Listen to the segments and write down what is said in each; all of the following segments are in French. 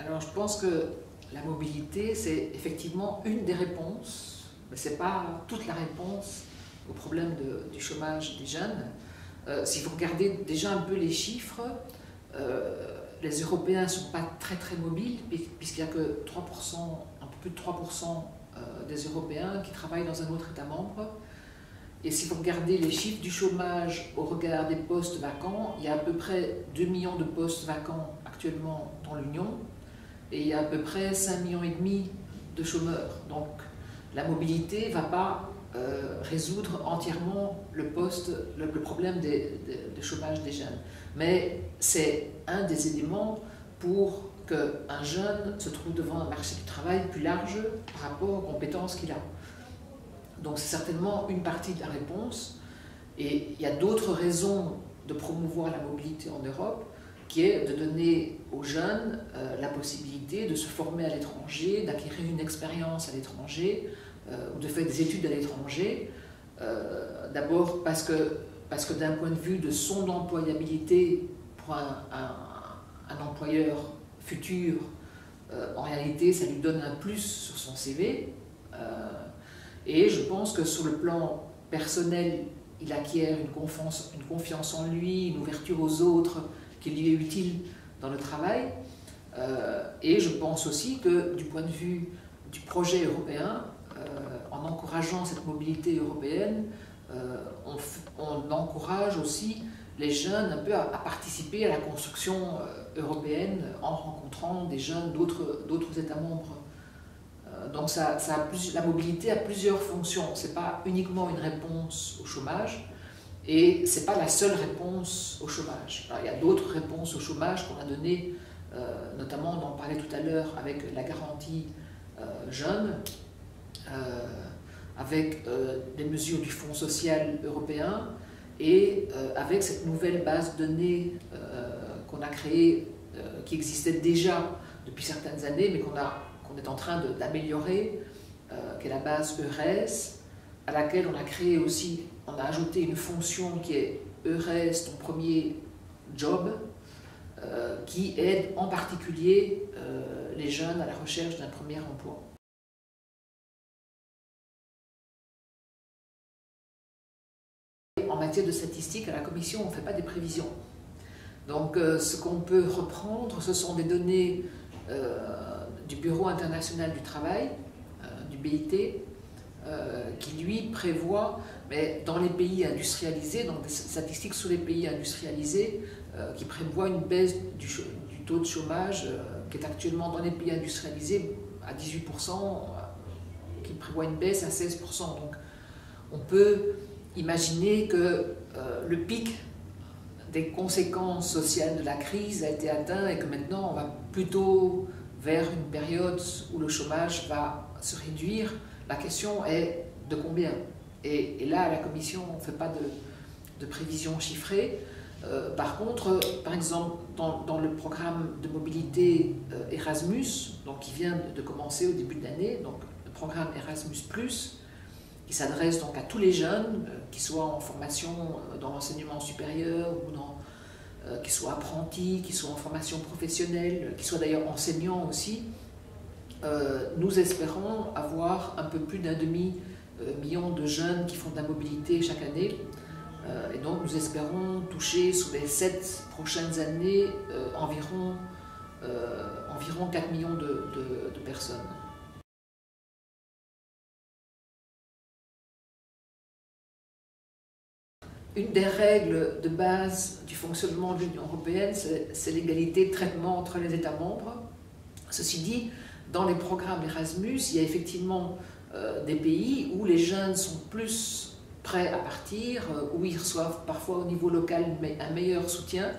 Alors je pense que la mobilité, c'est effectivement une des réponses, mais ce n'est pas toute la réponse au problème du chômage des jeunes. Si vous regardez déjà un peu les chiffres, les Européens ne sont pas très mobiles, puisqu'il n'y a que 3%, un peu plus de 3% des Européens qui travaillent dans un autre État membre. Et si vous regardez les chiffres du chômage au regard des postes vacants, il y a à peu près 2 millions de postes vacants actuellement dans l'Union, et il y a à peu près 5,5 millions de chômeurs. Donc la mobilité ne va pas résoudre entièrement le problème de chômage des jeunes. Mais c'est un des éléments pour qu'un jeune se trouve devant un marché du travail plus large par rapport aux compétences qu'il a. Donc c'est certainement une partie de la réponse. Et il y a d'autres raisons de promouvoir la mobilité en Europe, qui est de donner aux jeunes la possibilité de se former à l'étranger, d'acquérir une expérience à l'étranger, ou de faire des études à l'étranger. D'abord parce que d'un point de vue de son employabilité pour un employeur futur, en réalité ça lui donne un plus sur son CV. Et je pense que sur le plan personnel, il acquiert une confiance en lui, une ouverture aux autres qui lui est utile dans le travail. Et je pense aussi que du point de vue du projet européen, en encourageant cette mobilité européenne, on encourage aussi les jeunes un peu à participer à la construction européenne en rencontrant des jeunes d'autres États membres. Donc la mobilité a plusieurs fonctions. Ce n'est pas uniquement une réponse au chômage, et ce n'est pas la seule réponse au chômage. Alors, il y a d'autres réponses au chômage qu'on a données, notamment on en parlait tout à l'heure avec la garantie jeune, avec des mesures du Fonds social européen et avec cette nouvelle base de données qu'on a créée, qui existait déjà depuis certaines années, mais qu'on est en train d'améliorer, qui est la base EURES, à laquelle on a ajouté une fonction qui est EURES, ton premier job, qui aide en particulier les jeunes à la recherche d'un premier emploi. En matière de statistiques, à la Commission, on ne fait pas des prévisions. Donc ce qu'on peut reprendre, ce sont des données du Bureau international du travail, du BIT, qui lui prévoit, mais dans les pays industrialisés, donc des statistiques sur les pays industrialisés, qui prévoit une baisse du taux de chômage qui est actuellement dans les pays industrialisés à 18%, qui prévoit une baisse à 16%. Donc on peut imaginer que le pic des conséquences sociales de la crise a été atteint et que maintenant on va plutôt vers une période où le chômage va se réduire. La question est de combien? Et là, à la Commission, on ne fait pas de prévisions chiffrées. Par contre, par exemple, dans le programme de mobilité Erasmus, donc qui vient de commencer au début de l'année, donc le programme Erasmus+, qui s'adresse donc à tous les jeunes, qui soient en formation dans l'enseignement supérieur ou qui soient apprentis, qui soient en formation professionnelle, qui soient d'ailleurs enseignants aussi. Nous espérons avoir un peu plus d'1,5 million de jeunes qui font de la mobilité chaque année. Et donc nous espérons toucher sur les 7 prochaines années environ 4 millions de personnes. Une des règles de base du fonctionnement de l'Union européenne, c'est l'égalité de traitement entre les États membres. Ceci dit, dans les programmes Erasmus, il y a effectivement des pays où les jeunes sont plus prêts à partir, où ils reçoivent parfois au niveau local un meilleur soutien,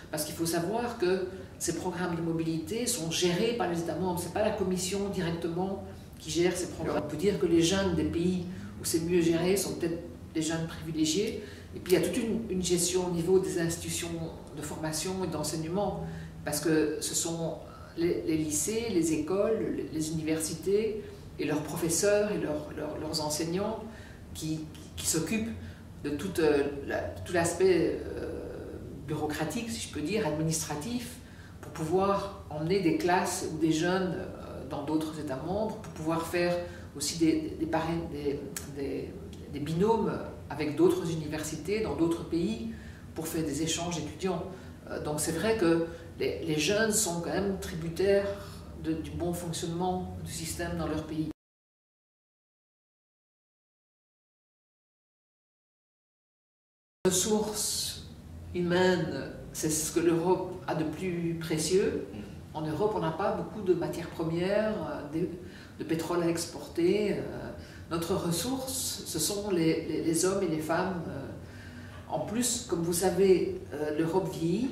parce qu'il faut savoir que ces programmes de mobilité sont gérés par les États membres. Ce n'est pas la Commission directement qui gère ces programmes. On peut dire que les jeunes des pays où c'est mieux géré sont peut-être des jeunes privilégiés. Et puis il y a toute une gestion au niveau des institutions de formation et d'enseignement, parce que ce sont les lycées, les écoles, les universités et leurs professeurs et leurs enseignants qui s'occupent de tout l'aspect bureaucratique, si je peux dire, administratif, pour pouvoir emmener des classes ou des jeunes dans d'autres États membres, pour pouvoir faire aussi des binômes avec d'autres universités dans d'autres pays pour faire des échanges étudiants. Donc c'est vrai que les jeunes sont quand même tributaires du bon fonctionnement du système dans leur pays. Les ressources humaines, c'est ce que l'Europe a de plus précieux. En Europe, on n'a pas beaucoup de matières premières, de pétrole à exporter. Notre ressource, ce sont les hommes et les femmes. En plus, comme vous savez, l'Europe vieillit,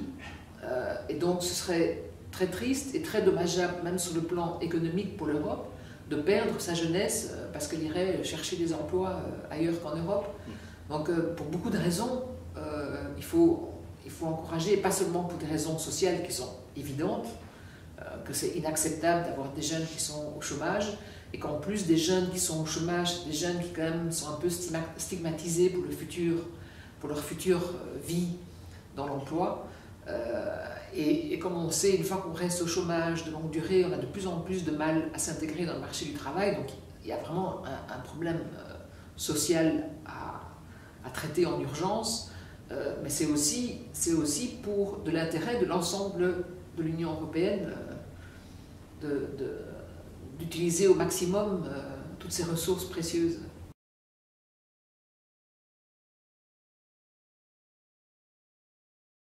et donc ce serait très triste et très dommageable, même sur le plan économique pour l'Europe, de perdre sa jeunesse parce qu'elle irait chercher des emplois ailleurs qu'en Europe. Donc pour beaucoup de raisons, il faut encourager, et pas seulement pour des raisons sociales qui sont évidentes, que c'est inacceptable d'avoir des jeunes qui sont au chômage, et qu'en plus des jeunes qui sont au chômage, des jeunes qui quand même sont un peu stigmatisés pour leur future vie dans l'emploi. Et comme on sait, une fois qu'on reste au chômage de longue durée, on a de plus en plus de mal à s'intégrer dans le marché du travail. Donc il y a vraiment un problème social à traiter en urgence, mais c'est aussi pour de l'intérêt de l'ensemble de l'Union européenne d'utiliser au maximum toutes ces ressources précieuses.